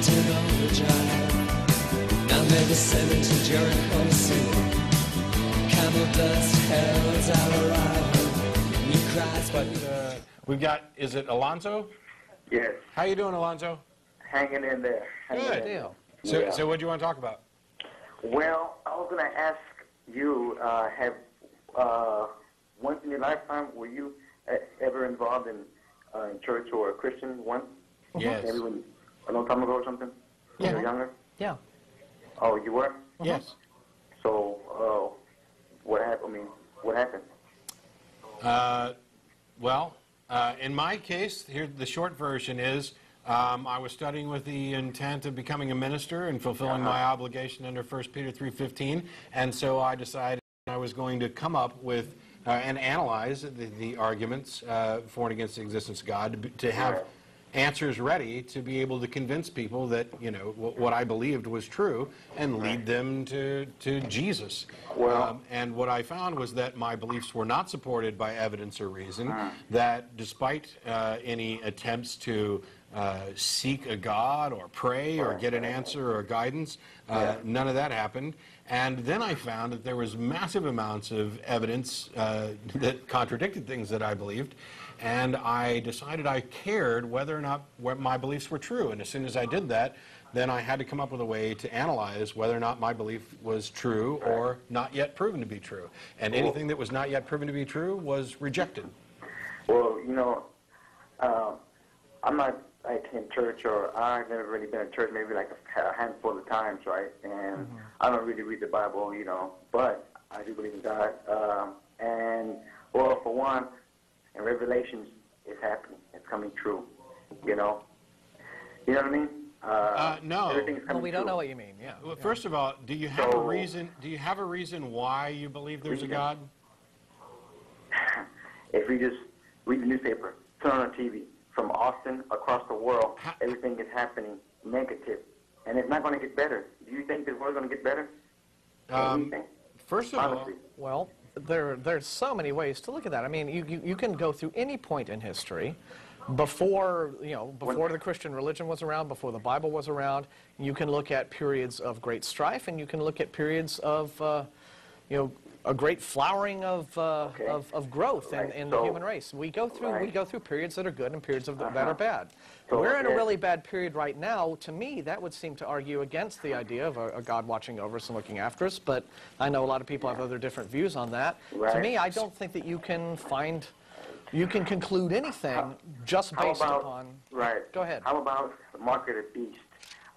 mountain overdrive. Now they're descending to Jericho City. Camel dust heralds our arrival. New cries, but we've got, is it Alonzo? Yes. How you doing, Alonzo? Hanging in there. Good deal. So what do you want to talk about? Well, I was going to ask you, once in your lifetime, were you ever involved in church or a Christian once? Yes. Maybe a long time ago or something? When you were younger? Yeah. Oh, you were? Yes. So, what happened? I mean, what happened? In my case, here the short version is, I was studying with the intent of becoming a minister and fulfilling my obligation under 1 Peter 3:15, and so I decided I was going to come up with and analyze the arguments for and against the existence of God, to have answers ready to be able to convince people that, you know, what I believed was true and lead them to Jesus. And what I found was that my beliefs were not supported by evidence or reason, that despite any attempts to seek a God or pray or get an answer or guidance, none of that happened. And then I found that there was massive amounts of evidence that contradicted things that I believed, and I decided I cared whether or not my beliefs were true. And as soon as I did that, then I had to come up with a way to analyze whether or not my belief was true or not yet proven to be true. And anything that was not yet proven to be true was rejected. Well, you know, I'm not like in church, or I've never really been in church, maybe like a handful of times, right? And I don't really read the Bible, you know, but I do believe in God. And, well, for one, in Revelations, it's happening. It's coming true, you know? You know what I mean? No. Everything's coming Well, we don't true. know what you mean, yeah. Well, first of all, do you have a reason? Do you have a reason why you believe there's a God? If we just read the newspaper, turn on the TV, from Austin across the world, everything is happening negative, and it's not going to get better. Do you think the world's going to get better? First of all, well, there's so many ways to look at that. I mean, you can go through any point in history, before the Christian religion was around, before the Bible was around. You can look at periods of great strife, and you can look at periods of a great flowering of growth in the human race. We go through periods that are good and periods that are bad. We're in a really bad period right now. To me, that would seem to argue against the idea of a God watching over us and looking after us, but I know a lot of people have other different views on that. To me, I don't think that you can conclude anything just based upon... Right. Go ahead. How about the mark of the beast,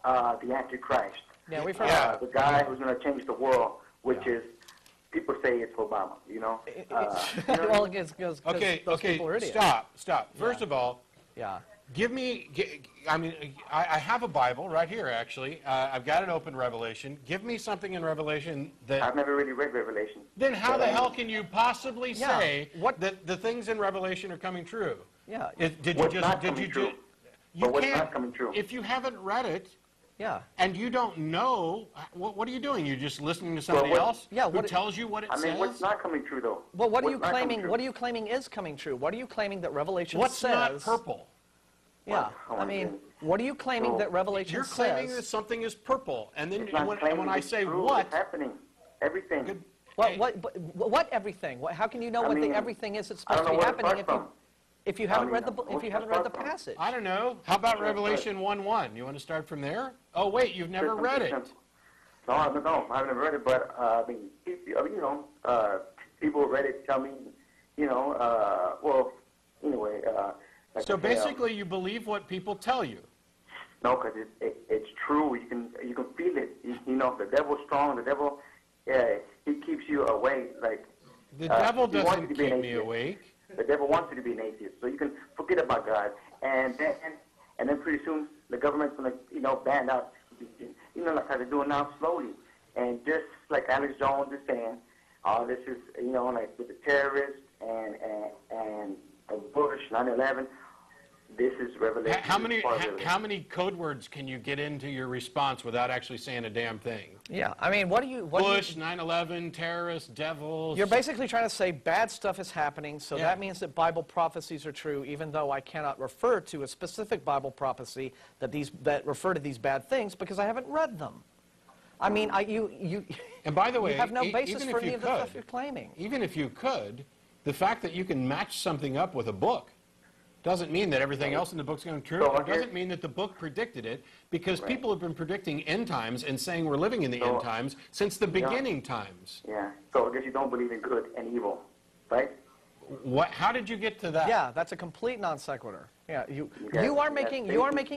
the Antichrist? Yeah, we've heard the guy who's going to change the world, which is... People say it's Obama, you know? Well, because those people are idiots. Stop. First of all, give me, I have a Bible right here, actually. I've got it open, Revelation. Give me something in Revelation that... I've never really read Revelation. Then how the hell can you possibly say that the things in Revelation are coming true? Yeah. What's not coming true? If you haven't read it, yeah. And you don't know, what are you doing? You're just listening to somebody else who tells you what it says? I mean, what's not coming true, though? Well, what are you claiming? What are you claiming is coming true? What are you claiming that Revelation what's says? What's not purple? Yeah. I mean, what are you claiming that Revelation You're says? You're claiming that something is purple. And then when I say true, what... It's happening. Everything. What everything? How can you know what the everything is that's supposed to be happening if you haven't read the passage? I don't know. How about Revelation 1:1? You want to start from there? Oh wait, you've never read it. No, I haven't read it, but people read it. Tell me, well, anyway. So basically, you believe what people tell you. No, because it's true. You can feel it. You know, the devil's strong. The devil, he keeps you awake. Like the devil doesn't keep me awake. The devil wants you to be an atheist, so you can forget about God, and then pretty soon the government's gonna ban out, like how they're doing now, slowly, and just like Alex Jones is saying, this is like with the terrorists and Bush 9/11, this is Revelation. How many code words can you get into your response without actually saying a damn thing? Yeah, I mean, Bush, 9/11, terrorists, devils. You're basically trying to say bad stuff is happening, so Yeah. that means that Bible prophecies are true, even though I cannot refer to a specific Bible prophecy that refer to these bad things because I haven't read them. I mean, And by the way, you have no basis even for if any you of the stuff you're claiming. Even if you could, the fact that you can match something up with a book doesn't mean that everything else in the book's going to be true. It doesn't mean that the book predicted it, because people have been predicting end times and saying we're living in the end times since the beginning times. Yeah. So I guess you don't believe in good and evil, right? How did you get to that? Yeah, that's a complete non sequitur. Yeah, you are making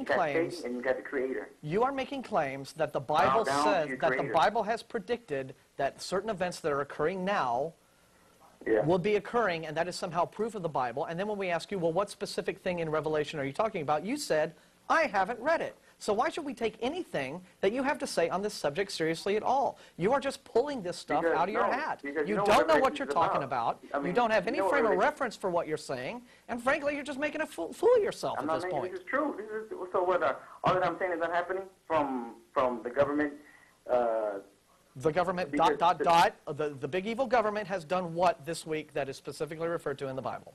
claims. And you got the Creator. You are making claims that the Bible says that the Bible has predicted that certain events that are occurring now will be occurring, and that is somehow proof of the Bible. And then when we ask you, well, what specific thing in Revelation are you talking about? You said, I haven't read it. So why should we take anything that you have to say on this subject seriously at all? You are just pulling this stuff out of your hat. You don't know what you're talking about. You don't have any frame of reference for what you're saying. And frankly, you're just making a fool of yourself at this point. This is true. So what? All that I'm saying is not happening from the government. The government, the big evil government has done what this week that is specifically referred to in the Bible?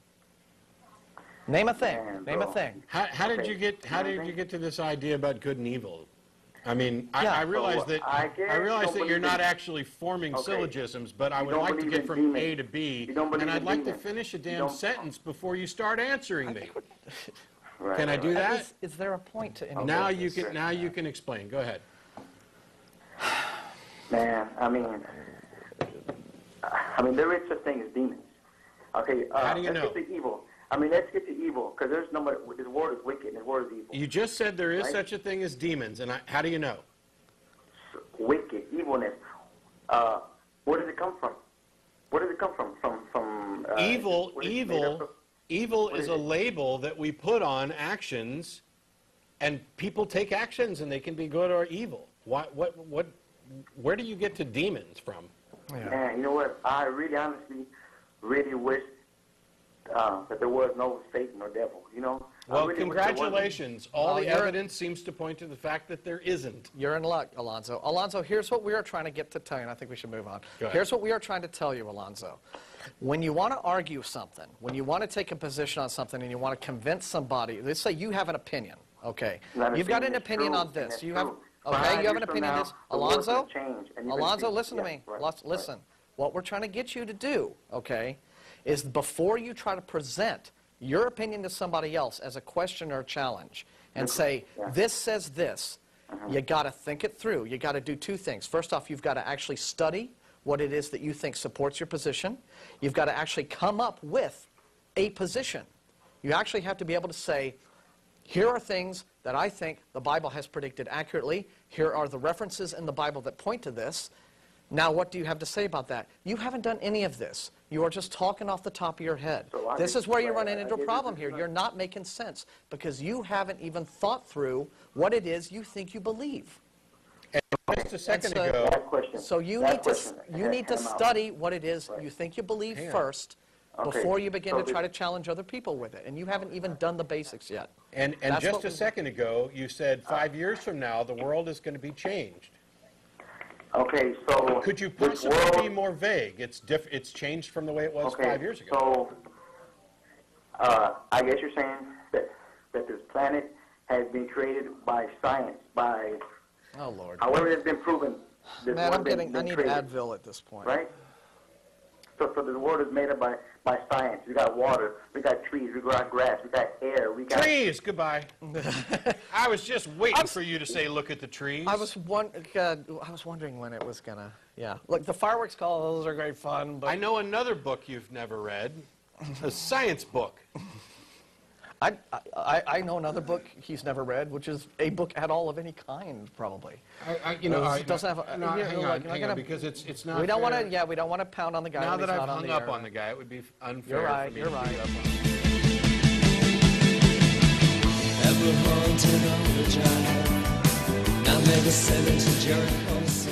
Name a thing. Name a thing. How did you get to this idea about good and evil? I mean, I realize that you're not actually forming syllogisms, but I would like to get from A to B, and I'd like to finish a damn sentence before you start answering me. Can I do that? Is there a point to any? Now you can explain. Go ahead. Man, I mean, there is such thing as demons. Okay, how do you know? Let's get to evil. Let's get to evil, because there's no more. This word is wicked, and this word is evil. You just said there is such a thing as demons, and how do you know? Wicked, evilness. Where does it come from? Where does it come from? Evil is a label that we put on actions, and people take actions, and they can be good or evil. Where do you get to demons from? Yeah. Man, you know what? I really, honestly, really wish that there was no Satan or devil. You know. Well, congratulations. All the evidence seems to point to the fact that there isn't. You're in luck, Alonzo. Alonzo, here's what we are trying to get to tell you, and I think we should move on. Here's what we are trying to tell you, Alonzo. When you want to argue something, when you want to take a position on something, and you want to convince somebody, let's say you have an opinion. Okay, you've got an opinion on this. You have. Okay, you have an opinion on this. Alonzo, listen to me. Listen. What we're trying to get you to do, okay, is before you try to present your opinion to somebody else as a question or a challenge and say, this says this, you got to think it through. You got to do two things. First off, you've got to actually study what it is that you think supports your position. You've got to actually come up with a position. You actually have to be able to say, here are things that I think the Bible has predicted accurately. Here are the references in the Bible that point to this. Now, what do you have to say about that? You haven't done any of this. You are just talking off the top of your head. This is where you run into a problem here. You're not making sense because you haven't even thought through what it is you think you believe. And just a second ago. So you need to study what it is you think you believe first before you begin to try to challenge other people with it. And you haven't even done the basics yet. And just a second ago, you said 5 years from now, the world is going to be changed. Okay, so... Could you possibly be more vague? It's changed from the way it was 5 years ago. So, I guess you're saying that this planet has been created by science, by... Oh, Lord. However it's been proven. Man, I need Advil at this point. Right? So the world is made up by science. We got water, we got trees, we got grass, we got air, we got... Trees! Goodbye. I was just waiting for you to say, look at the trees. I was wondering when it was going to... Yeah. Look, the fireworks calls are great fun, but... I know another book you've never read. A science book. I know another book he's never read, which is a book at all of any kind, probably. Hang on, because it's not. We don't want to. Yeah, we don't want to pound on the guy. Now that I've hung up on the guy, it would be unfair. You're right. For me You're to right. Ever haunted on the job. Now never sent to Jericho.